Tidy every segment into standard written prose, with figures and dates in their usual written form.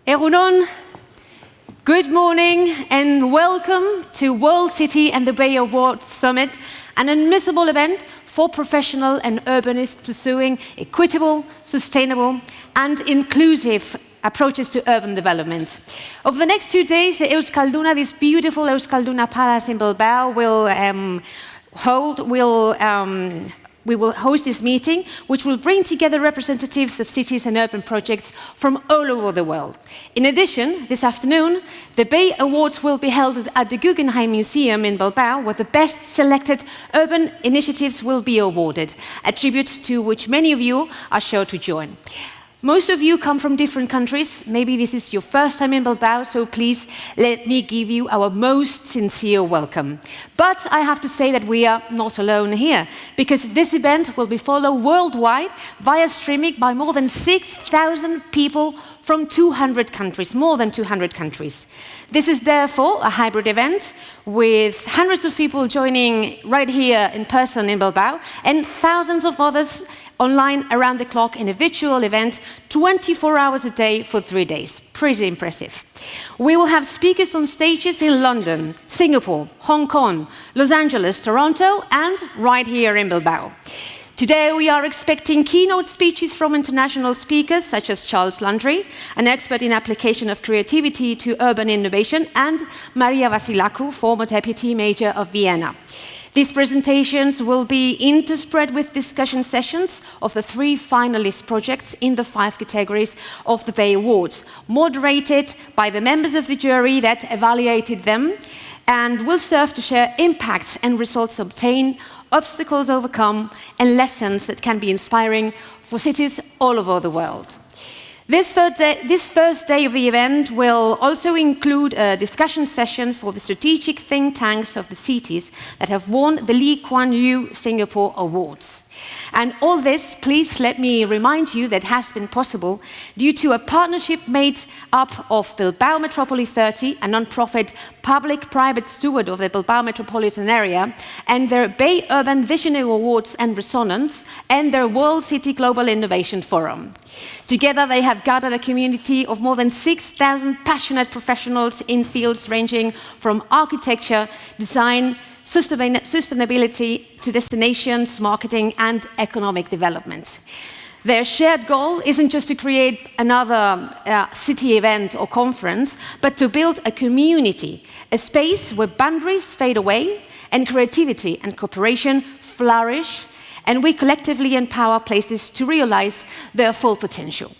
Egunon, good morning and welcome to World City and the Bay Awards Summit, an unmissable event for professional and urbanists pursuing equitable, sustainable and inclusive approaches to urban development. Over the next 2 days, the Euskalduna, this beautiful Euskalduna Palace in Bilbao, we will host this meeting, which will bring together representatives of cities and urban projects from all over the world. In addition, this afternoon, the Bay Awards will be held at the Guggenheim Museum in Bilbao, where the best selected urban initiatives will be awarded, a tribute to which many of you are sure to join. Most of you come from different countries. Maybe this is your first time in Bilbao, so please let me give you our most sincere welcome. But I have to say that we are not alone here, because this event will be followed worldwide via streaming by more than 6,000 people from 200 countries, more than 200 countries. This is therefore a hybrid event with hundreds of people joining right here in person in Bilbao and thousands of others online around the clock in a virtual event 24 hours a day for 3 days. Pretty impressive. We will have speakers on stages in London, Singapore, Hong Kong, Los Angeles, Toronto, and right here in Bilbao. Today we are expecting keynote speeches from international speakers such as Charles Landry, an expert in application of creativity to urban innovation, and Maria Vasilescu, former deputy mayor of Vienna. These presentations will be interspread with discussion sessions of the 3 finalist projects in the 5 categories of the Bay Awards, moderated by the members of the jury that evaluated them, and will serve to share impacts and results obtained, obstacles overcome, and lessons that can be inspiring for cities all over the world. This first day of the event will also include a discussion session for the strategic think tanks of the cities that have won the Lee Kuan Yew Singapore Awards. And all this, please let me remind you, that has been possible due to a partnership made up of Bilbao Metropoli 30, a non-profit public-private steward of the Bilbao metropolitan area, and their Bay Urban Visionary Awards and Resonance, and their World City Global Innovation Forum. Together, they have gathered a community of more than 6,000 passionate professionals in fields ranging from architecture, design, sustainability to destinations, marketing, and economic development. Their shared goal isn't just to create another city event or conference, but to build a community, a space where boundaries fade away and creativity and cooperation flourish, and we collectively empower places to realize their full potential.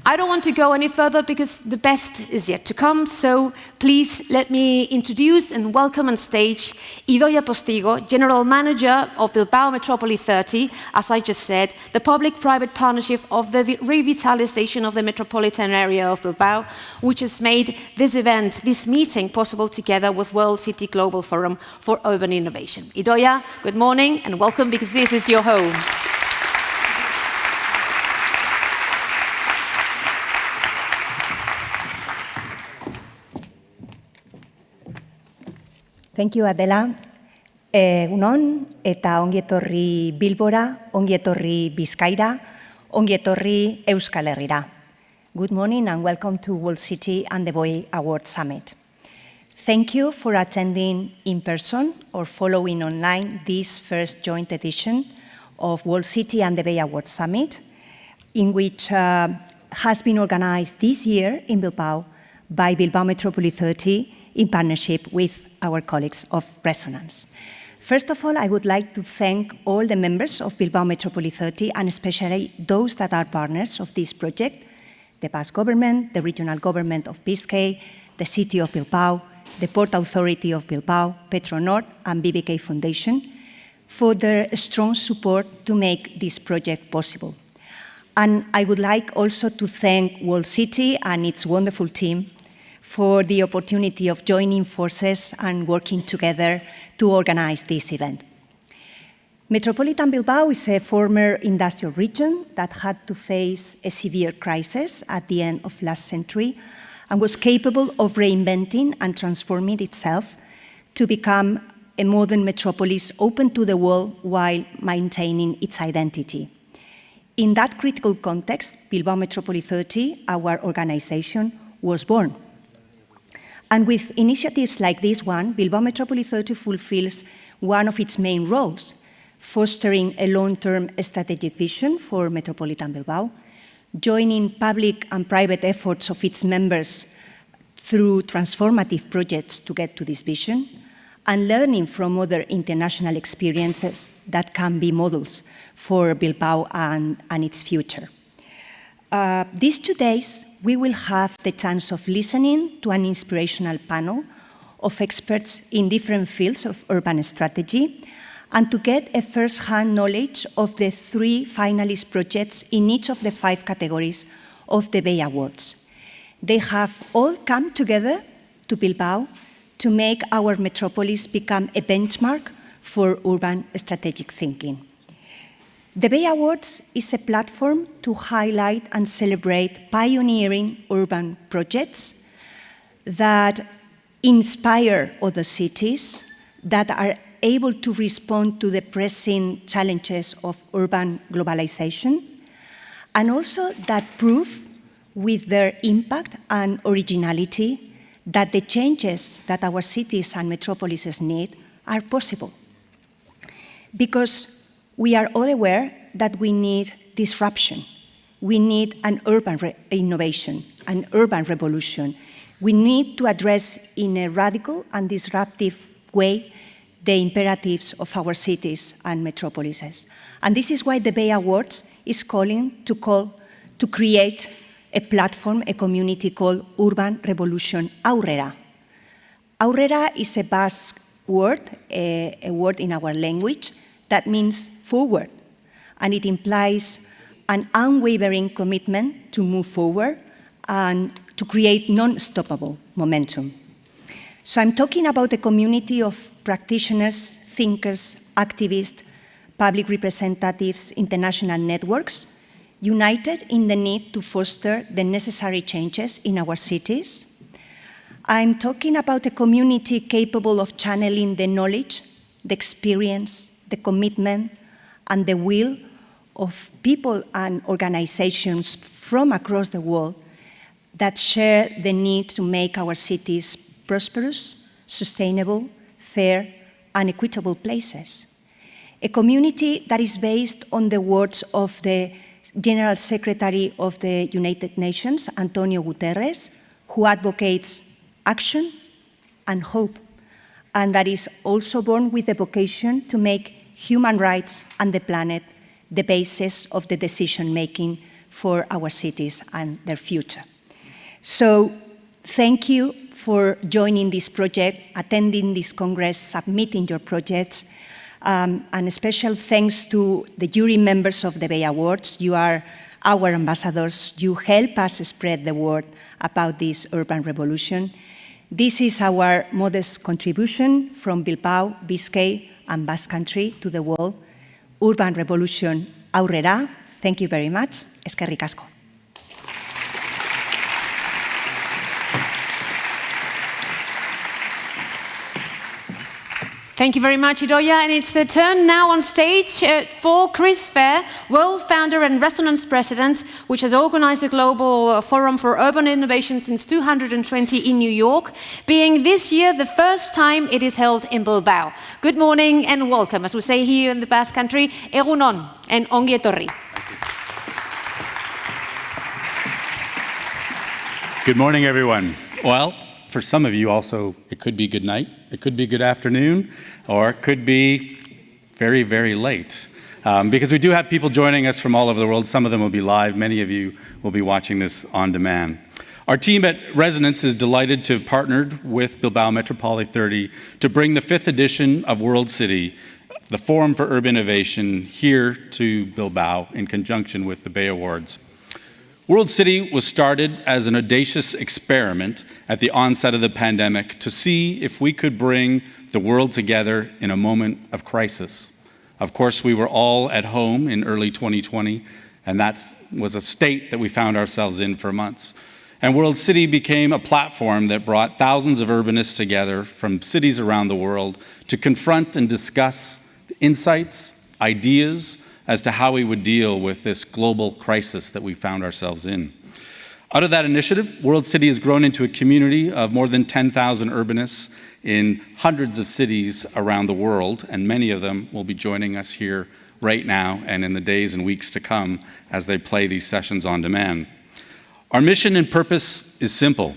I don't want to go any further because the best is yet to come, so please let me introduce and welcome on stage Idoia Postigo, General Manager of Bilbao Metropoli 30, as I just said, the public-private partnership of the revitalization of the metropolitan area of Bilbao, which has made this event, this meeting, possible together with World City Global Forum for Urban Innovation. Idoia, good morning and welcome, because this is your home. Thank you, Adela. Egunon, eta ongietorri Bilbora, ongietorri Bizkaira, ongietorri Euskal Herrira. Good morning and welcome to World City and the Bay Awards Summit. Thank you for attending in person or following online this first joint edition of World City and the Bay Awards Summit, in which has been organized this year in Bilbao by Bilbao Metropoli 30 in partnership with our colleagues of Resonance. First of all, I would like to thank all the members of Bilbao Metropoli 30, and especially those that are partners of this project, the Basque government, the regional government of Bizkaia, the city of Bilbao, the Port Authority of Bilbao, Petronor, and BBK Foundation, for their strong support to make this project possible. And I would like also to thank World City and its wonderful team for the opportunity of joining forces and working together to organize this event. Metropolitan Bilbao is a former industrial region that had to face a severe crisis at the end of last century and was capable of reinventing and transforming itself to become a modern metropolis open to the world while maintaining its identity. In that critical context, Bilbao Metropoli 30, our organization, was born. And with initiatives like this one, Bilbao Metropoli 30 fulfills one of its main roles, fostering a long-term strategic vision for Metropolitan Bilbao, joining public and private efforts of its members through transformative projects to get to this vision, and learning from other international experiences that can be models for Bilbao and its future. These 2 days, we will have the chance of listening to an inspirational panel of experts in different fields of urban strategy and to get a first-hand knowledge of the 3 finalist projects in each of the 5 categories of the Bay Awards. They have all come together to Bilbao to make our metropolis become a benchmark for urban strategic thinking. The Bay Awards is a platform to highlight and celebrate pioneering urban projects that inspire other cities, that are able to respond to the pressing challenges of urban globalization, and also that prove with their impact and originality that the changes that our cities and metropolises need are possible. Because we are all aware that we need disruption. We need an urban innovation, an urban revolution. We need to address in a radical and disruptive way the imperatives of our cities and metropolises. And this is why the Bay Awards is calling to create a platform, a community called Urban Revolution Aurrera. Aurrera is a Basque word, a word in our language that means forward, and it implies an unwavering commitment to move forward and to create non-stoppable momentum. So I'm talking about a community of practitioners, thinkers, activists, public representatives, international networks, united in the need to foster the necessary changes in our cities. I'm talking about a community capable of channeling the knowledge, the experience, the commitment, and the will of people and organizations from across the world that share the need to make our cities prosperous, sustainable, fair, and equitable places. A community that is based on the words of the General Secretary of the United Nations, Antonio Guterres, who advocates action and hope, and that is also born with the vocation to make human rights and the planet the basis of the decision-making for our cities and their future. So thank you for joining this project, attending this Congress, submitting your projects, and a special thanks to the jury members of the Bay Awards. You are our ambassadors. You help us spread the word about this urban revolution. This is our modest contribution from Bilbao, Bizkaia, and Basque Country to the world. Urban Revolution Aurrera. Thank you very much. Eskerrik asko. Thank you very much, Idoia. And it's the turn now on stage for Chris Fair, world founder and Resonance president, which has organized the Global Forum for Urban Innovation since 220 in New York, being this year the first time it is held in Bilbao. Good morning and welcome. As we say here in the Basque Country, egunon and ongi etorri. Good morning, everyone. Well, for some of you also, it could be good night, it could be good afternoon, or it could be very, very late. Because we do have people joining us from all over the world. Some of them will be live. Many of you will be watching this on demand. Our team at Resonance is delighted to have partnered with Bilbao Metropoli 30 to bring the 5th edition of World City, the Forum for Urban Innovation, here to Bilbao in conjunction with the Bay Awards. World City was started as an audacious experiment at the onset of the pandemic to see if we could bring the world together in a moment of crisis. Of course, we were all at home in early 2020, and that was a state that we found ourselves in for months. And World City became a platform that brought thousands of urbanists together from cities around the world to confront and discuss insights, ideas, as to how we would deal with this global crisis that we found ourselves in. Out of that initiative, World City has grown into a community of more than 10,000 urbanists in hundreds of cities around the world, and many of them will be joining us here right now and in the days and weeks to come as they play these sessions on demand. Our mission and purpose is simple: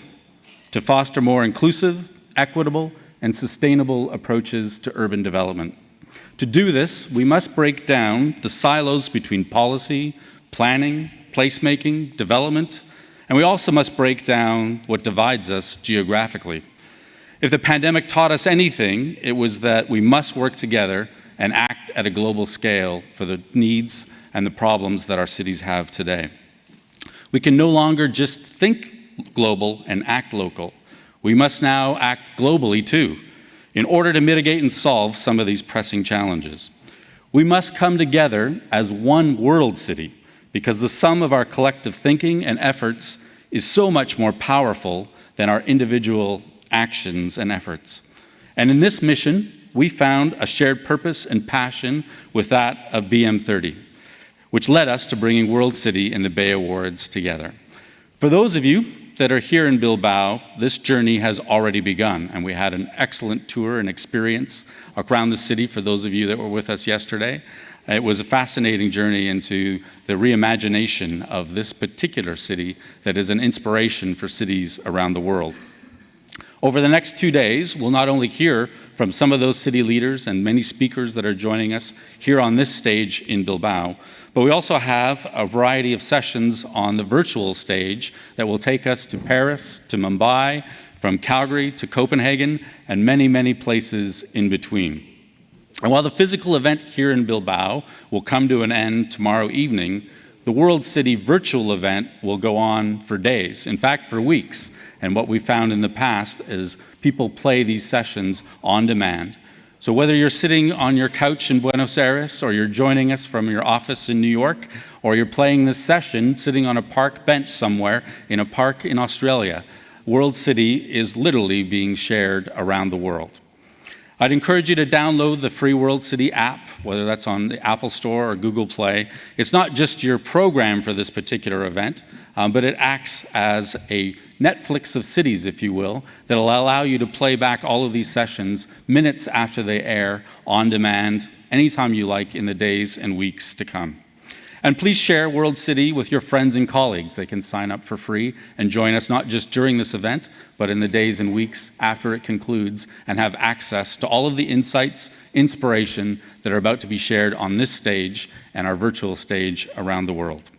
to foster more inclusive, equitable, and sustainable approaches to urban development. To do this, we must break down the silos between policy, planning, placemaking, development, and we also must break down what divides us geographically. If the pandemic taught us anything, it was that we must work together and act at a global scale for the needs and the problems that our cities have today. We can no longer just think global and act local. We must now act globally too, in order to mitigate and solve some of these pressing challenges. We must come together as one world city, because the sum of our collective thinking and efforts is so much more powerful than our individual actions and efforts. And in this mission, we found a shared purpose and passion with that of BM30, which led us to bringing World City and the Bay Awards together. For those of you that are here in Bilbao, this journey has already begun, and we had an excellent tour and experience around the city for those of you that were with us yesterday. It was a fascinating journey into the reimagination of this particular city that is an inspiration for cities around the world. Over the next 2 days, we'll not only hear from some of those city leaders and many speakers that are joining us here on this stage in Bilbao, but we also have a variety of sessions on the virtual stage that will take us to Paris, to Mumbai, from Calgary to Copenhagen, and many, many places in between. And while the physical event here in Bilbao will come to an end tomorrow evening, the World City virtual event will go on for days, in fact, for weeks. And what we found in the past is people play these sessions on demand. So whether you're sitting on your couch in Buenos Aires, or you're joining us from your office in New York, or you're playing this session sitting on a park bench somewhere in a park in Australia, World City is literally being shared around the world. I'd encourage you to download the free World City app, whether that's on the Apple Store or Google Play. It's not just your program for this particular event, but it acts as a Netflix of cities, if you will, that will allow you to play back all of these sessions minutes after they air on demand, anytime you like in the days and weeks to come. And please share World City with your friends and colleagues. They can sign up for free and join us not just during this event, but in the days and weeks after it concludes, and have access to all of the insights, inspiration that are about to be shared on this stage and our virtual stage around the world.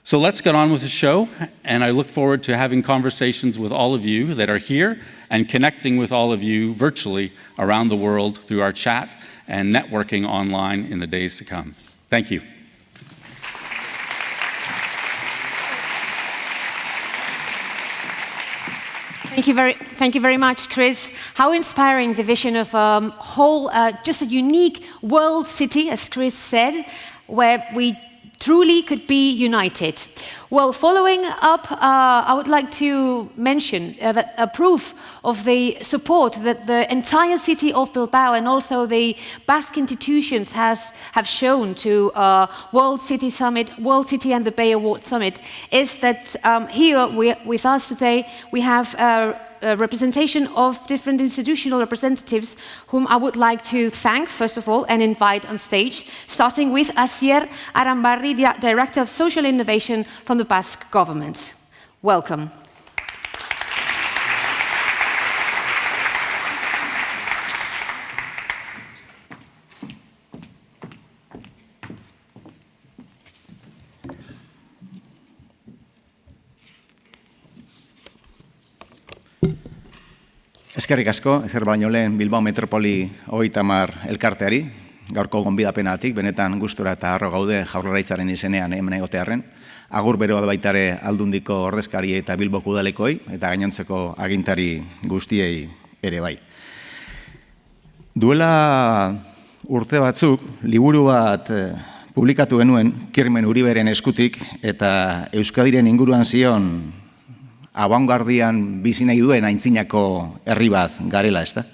So let's get on with the show, and I look forward to having conversations with all of you that are here and connecting with all of you virtually around the world through our chat and networking online in the days to come. Thank you. Thank you very much, Chris. How inspiring the vision of just a unique world city, as Chris said, where we truly could be united. Well, following up, I would like to mention that a proof of the support that the entire city of Bilbao and also the Basque institutions have shown to World City Summit, World City and the Bay Award Summit, is that here with us today we have a representation of different institutional representatives whom I would like to thank, first of all, and invite on stage, starting with Asier Aranbarri, the Director of Social Innovation from the Basque Government. Welcome. Eskerrik asko, ezer baino lehen Bilbao Metropoli 30 elkarteari, gaurko gonbidapenatik, benetan gustura eta harro gaude Jaurlaritzaren izenean hemen egotearren. Agur beroa baitare Aldundiko ordezkari eta Bilboko udalekoi, eta gainontzeko agintari guztiei ere bai. Duela urte batzuk, liburu bat publikatu genuen Kirmen Uriberen eskutik, eta Euskadiren inguruan zion Abaungardian bizi nahi duen aintzinako herri bat garela, ezta?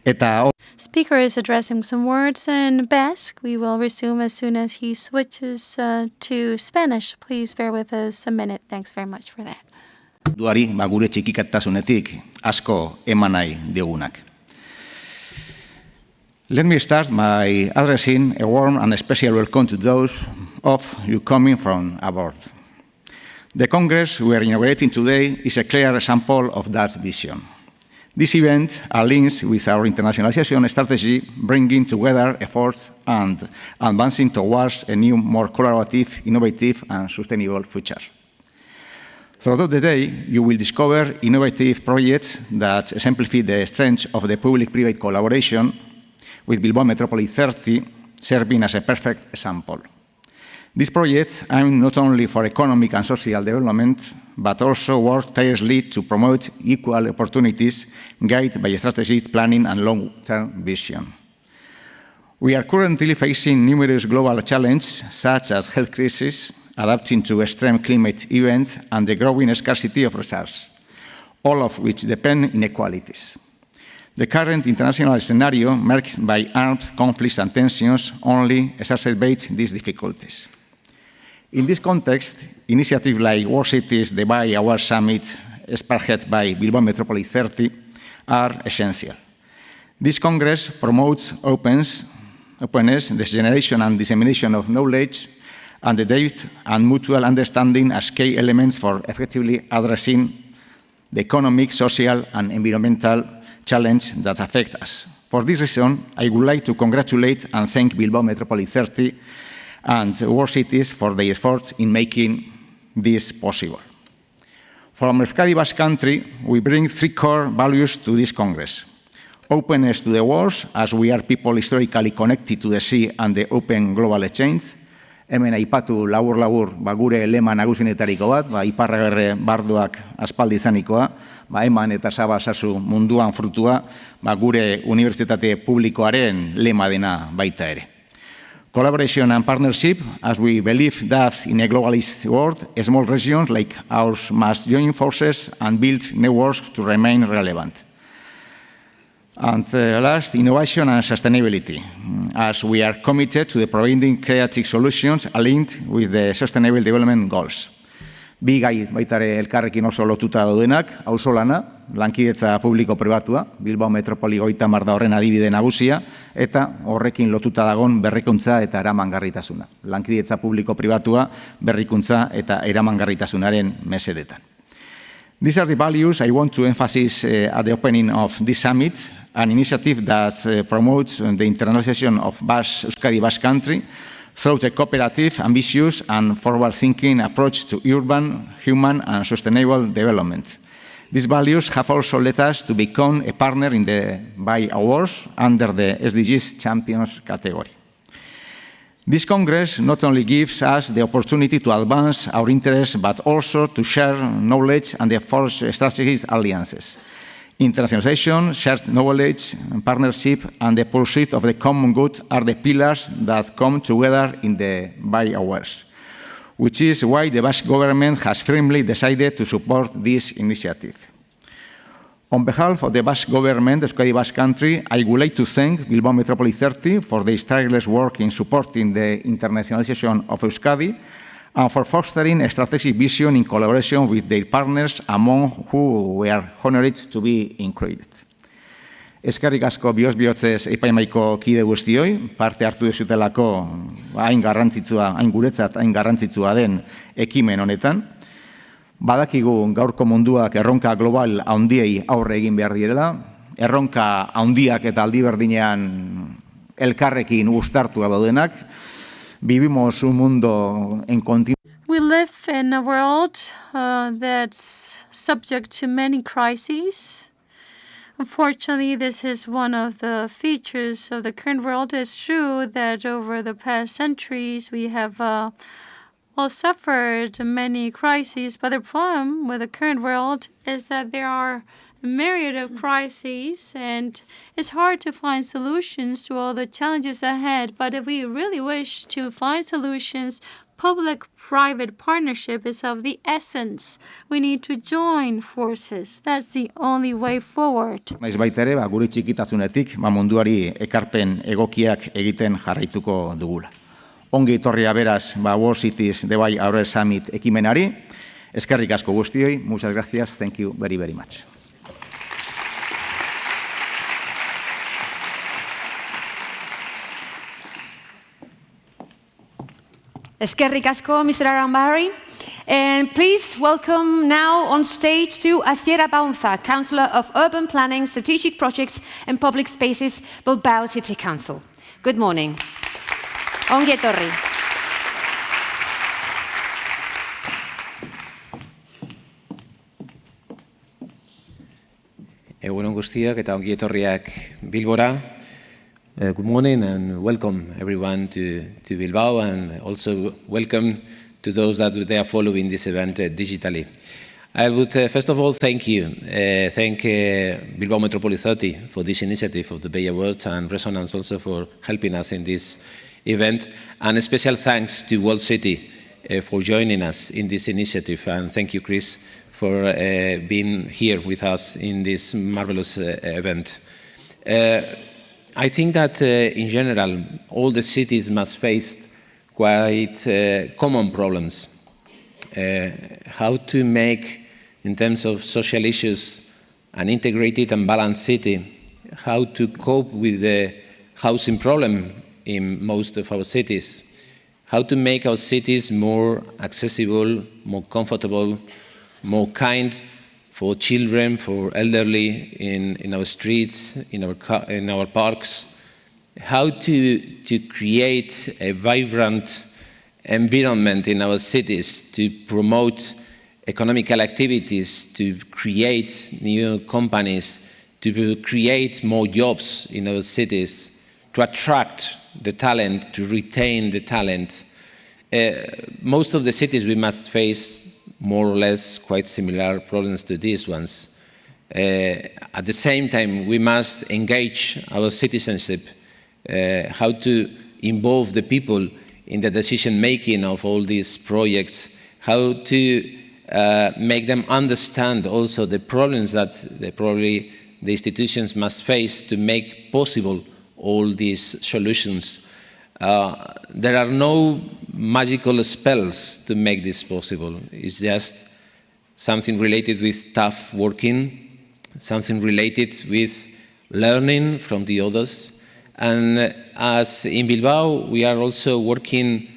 Eta speaker is addressing some words in Basque. We will resume as soon as he switches to Spanish. Please bear with us a minute. Thanks very much for that. Duari, gure txikikatasunetik asko eman nahi diogunak. Let me start by addressing a warm and special welcome to those of you coming from abroad. The Congress we are inaugurating today is a clear example of that vision. This event aligns with our internationalization strategy, bringing together efforts and advancing towards a new, more collaborative, innovative, and sustainable future. Throughout the day, you will discover innovative projects that exemplify the strength of the public-private collaboration, with Bilbao Metropoli 30 serving as a perfect example. These projects aim not only for economic and social development, but also work tirelessly to promote equal opportunities, guided by strategic planning and long-term vision. We are currently facing numerous global challenges, such as health crisis, adapting to extreme climate events, and the growing scarcity of resources, all of which depend on inequalities. The current international scenario, marked by armed conflicts and tensions, only exacerbates these difficulties. In this context, initiatives like World Cities, the Bay Award Summit, spearheaded by Bilbao Metropoli 30, are essential. This Congress promotes openness, the generation and dissemination of knowledge, and the depth and mutual understanding as key elements for effectively addressing the economic, social, and environmental challenges that affect us. For this reason, I would like to congratulate and thank Bilbao Metropoli 30 and World Cities for their efforts in making this possible. From Euskadi Basque Country, we bring three core values to this Congress. Openness to the world, as we are people historically connected to the sea and the open global exchange. Hemen aipatu labur-labur gure lema nagusinetariko bat, iparragerre barduak aspaldi izanikoa, eman eta zabazazu munduan frutua, gure unibertsitate publikoaren lema dena baita ere. Collaboration and partnership, as we believe that in a globalist world, small regions like ours must join forces and build networks to remain relevant. And last, innovation and sustainability, as we are committed to providing creative solutions aligned with the Sustainable Development Goals. Bi gai baitare elkarrekin oso lotuta daudenak, auzolana, lankidetza publiko-pribatua, Bilbao Metropoli 30 da horren adibide nagusia, eta horrekin lotuta dagon berrikuntza eta eramangarritasuna. Lankidetza publiko-pribatua, berrikuntza eta eramangarritasunaren mesedetan. These are the values I want to emphasize at the opening of this summit, an initiative that promotes the internationalization of Euskadi Basque Country through a cooperative, ambitious, and forward-thinking approach to urban, human, and sustainable development. These values have also led us to become a partner in the BAI Awards under the SDGs Champions category. This Congress not only gives us the opportunity to advance our interests, but also to share knowledge and forge strategic alliances. Internationalization, shared knowledge, partnership, and the pursuit of the common good are the pillars that come together in the BAI Awards, which is why the Basque government has firmly decided to support this initiative. On behalf of the Basque government, Euskadi Basque Country, I would like to thank Bilbao Metropoli 30 for their tireless work in supporting the internationalization of Euskadi and for fostering a strategic vision in collaboration with their partners, among whom we are honored to be included. Eskerrik asko bihotz-bihotzez epaimahaiko kide guztioi, parte hartu dezutelako hain guretzat hain garrantzitsua den ekimen honetan. Badakigu gaurko munduak erronka global handiei aurre egin behar direla, erronka handiak eta aldi berdinean elkarrekin uztartua daudenak. Vivimos un mundo en continuo. We live in a world that's subject to many crises. Unfortunately, this is one of the features of the current world. It's true that over the past centuries, we have suffered many crises, but the problem with the current world is that there are a myriad of crises, and it's hard to find solutions to all the challenges ahead. But if we really wish to find solutions, public-private partnership is of the essence. We need to join forces. That's the only way forward. Naiz baita ere, gure txikitasunetik, munduari ekarpen egokiak egiten jarraituko dugula. Ongi etorria beraz, World Cities WRLDCTY Summit ekimenari. Eskerrik asko guztioi. Muchas gracias. Thank you very, very much. Eskerrik asko, Mr. Aranbarri. And please welcome now on stage to Asier Abaunza, Councillor of Urban Planning, Strategic Projects and Public Spaces, Bilbao City Council. Good morning. Ongi etorri. Egunon guztiak eta ongi etorriak Bilbora. Good morning and welcome everyone to Bilbao, and also welcome to those that they are following this event digitally. I would first of all thank Bilbao Metropoli 30 for this initiative of the Bay Awards, and Resonance also for helping us in this event, and a special thanks to World City for joining us in this initiative, and thank you, Chris, for being here with us in this marvelous event. I think that in general, all the cities must face quite common problems. How to make, in terms of social issues, an integrated and balanced city, how to cope with the housing problem in most of our cities, how to make our cities more accessible, more comfortable, more kind for children, for elderly in our streets, in our parks, how to create a vibrant environment in our cities to promote economical activities, to create new companies, to create more jobs in our cities, to attract the talent, to retain the talent. Most of the cities we must face more or less quite similar problems to these ones. At the same time, we must engage our citizenship, how to involve the people in the decision-making of all these projects, how to make them understand also the problems that probably the institutions must face to make possible all these solutions. There are no magical spells to make this possible. It's just something related with tough working, something related with learning from the others. And as in Bilbao, we are also working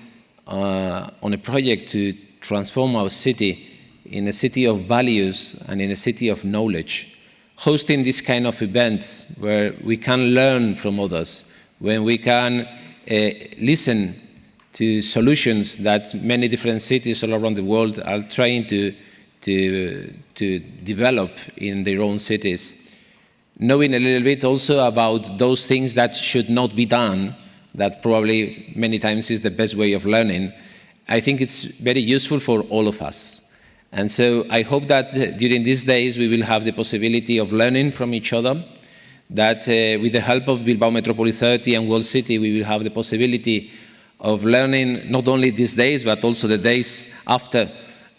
on a project to transform our city in a city of values and in a city of knowledge. Hosting this kind of events where we can learn from others, when we can listen to solutions that many different cities all around the world are trying to develop in their own cities. Knowing a little bit also about those things that should not be done, that probably many times is the best way of learning, I think it's very useful for all of us. And so I hope that during these days we will have the possibility of learning from each other, that with the help of Bilbao Metropoli 30 and World City, we will have the possibility of learning not only these days, but also the days after,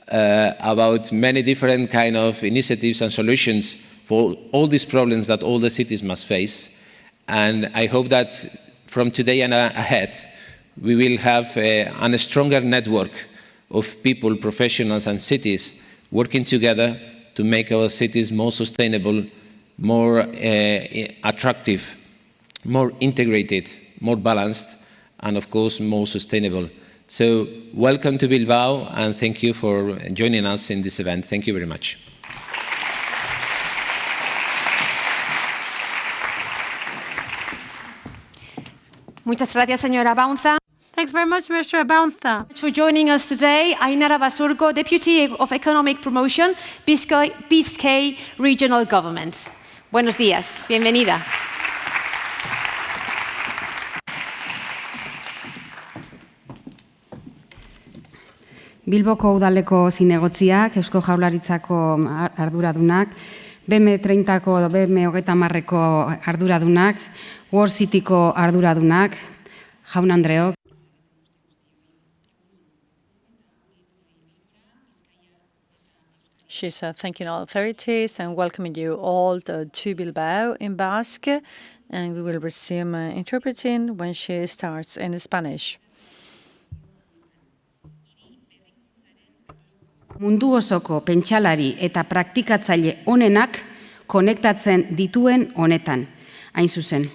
about many different kind of initiatives and solutions for all these problems that all the cities must face. And I hope that from today and ahead, we will have a stronger network of people, professionals and cities working together to make our cities more sustainable, more attractive, more integrated, more balanced, and of course, more sustainable. So welcome to Bilbao, and thank you for joining us in this event. Thank you very much. Muchas gracias, señora Abaunza. Thanks very much, Mr. Abaunza. For joining us today, Ainara Basurko, Deputy of Economic Promotion, Bizkaia Regional Government. Buenos días, bienvenida. Bilboko udaleko zinegotziak, Eusko Jaurlaritzako arduradunak, BM30ko, BM30ko arduradunak, World Cityko arduradunak, jaun Andreok, She's thanking all authorities and welcoming you all to Bilbao in Basque, and we will resume interpreting when she starts in Spanish. Mundu osoko pentsalari eta praktikatzaile onenak konektatzen dituen honetan, hain zuzen.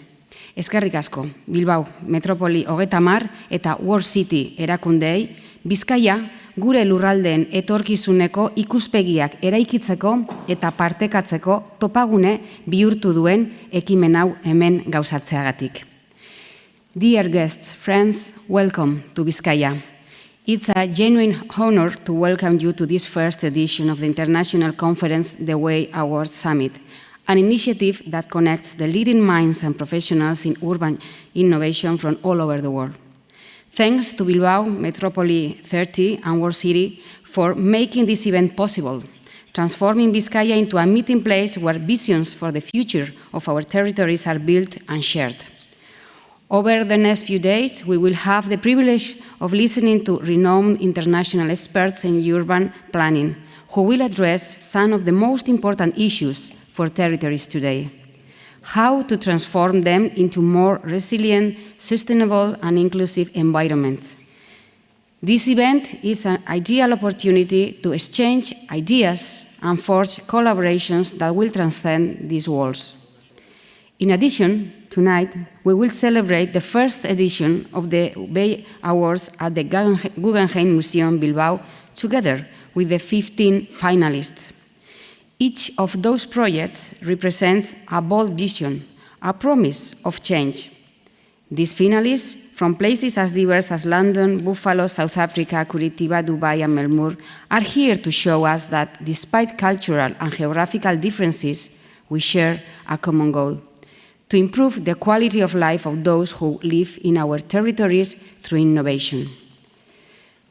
Eskerrik asko, Bilbao, Metropoli 30 eta WRLDCTY erakundeei, Bizkaia gure lurraldeen etorkizuneko ikuspegiak eraikitzeko eta partekatzeko topagune bihurtu duen ekimen hau hemen gauzatzeagatik. Dear guests, friends, welcome to Bizkaia. It's a genuine honor to welcome you to this first edition of the international conference, The Way Awards Summit, an initiative that connects the leading minds and professionals in urban innovation from all over the world. Thanks to Bilbao, Metropoli 30 and WRLDCTY for making this event possible, transforming Bizkaia into a meeting place where visions for the future of our territories are built and shared. Over the next few days, we will have the privilege of listening to renowned international experts in urban planning, who will address some of the most important issues for territories today. How to transform them into more resilient, sustainable, and inclusive environments. This event is an ideal opportunity to exchange ideas and forge collaborations that will transcend these walls. In addition, tonight, we will celebrate the first edition of the Bay Awards at the Guggenheim Museum Bilbao, together with the 15 finalists. Each of those projects represents a bold vision, a promise of change. These finalists, from places as diverse as London, Buffalo, South Africa, Curitiba, Dubai, and Melbourne, are here to show us that despite cultural and geographical differences, we share a common goal: to improve the quality of life of those who live in our territories through innovation.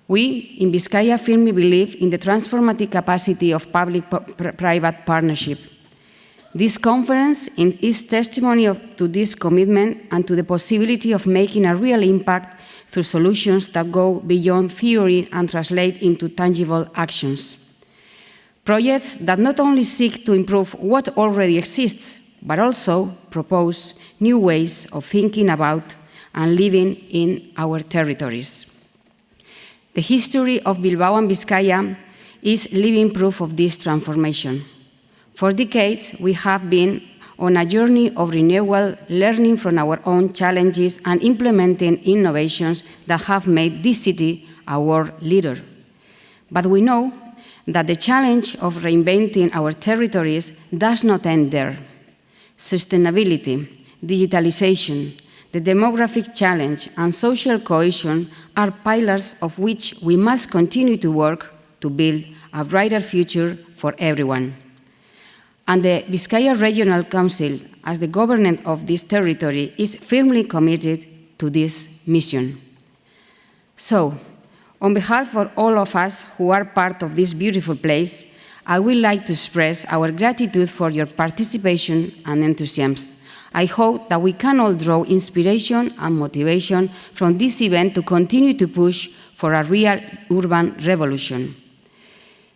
We, in Bizkaia, firmly believe in the transformative capacity of public-private partnership. This conference is testimony to this commitment and to the possibility of making a real impact through solutions that go beyond theory and translate into tangible actions. Projects that not only seek to improve what already exists, but also propose new ways of thinking about and living in our territories. The history of Bilbao and Bizkaia is living proof of this transformation. For decades, we have been on a journey of renewal, learning from our own challenges and implementing innovations that have made this city a world leader. But we know that the challenge of reinventing our territories does not end there. Sustainability, digitalization, the demographic challenge, and social cohesion are pillars of which we must continue to work to build a brighter future for everyone. And the Bizkaia Regional Council, as the government of this territory, is firmly committed to this mission. So, on behalf of all of us who are part of this beautiful place, I would like to express our gratitude for your participation and enthusiasm. I hope that we can all draw inspiration and motivation from this event to continue to push for a real urban revolution.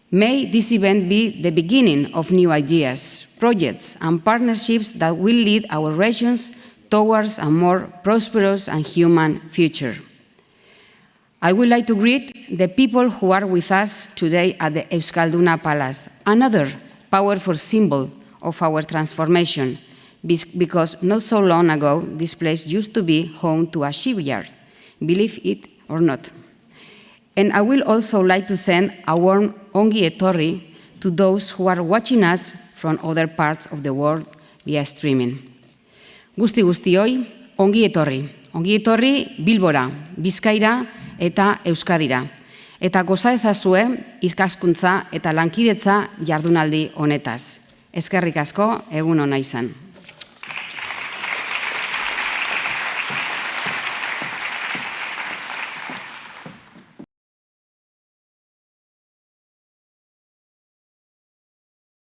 May this event be the beginning of new ideas, projects, and partnerships that will lead our regions towards a more prosperous and human future. I would like to greet the people who are with us today at the Euskalduna Palace, another powerful symbol of our transformation, because not so long ago, this place used to be home to a shipyard, believe it or not. And I will also like to send a warm ongi etorri to those who are watching us from other parts of the world via streaming. Guztioi, ongi etorri. Ongi etorri Bilbora, Bizkaira eta Euskadira. Eta goza ezazue ikaskuntza eta lankidetza jardunaldi honetaz. Eskerrik asko, egun ona izan.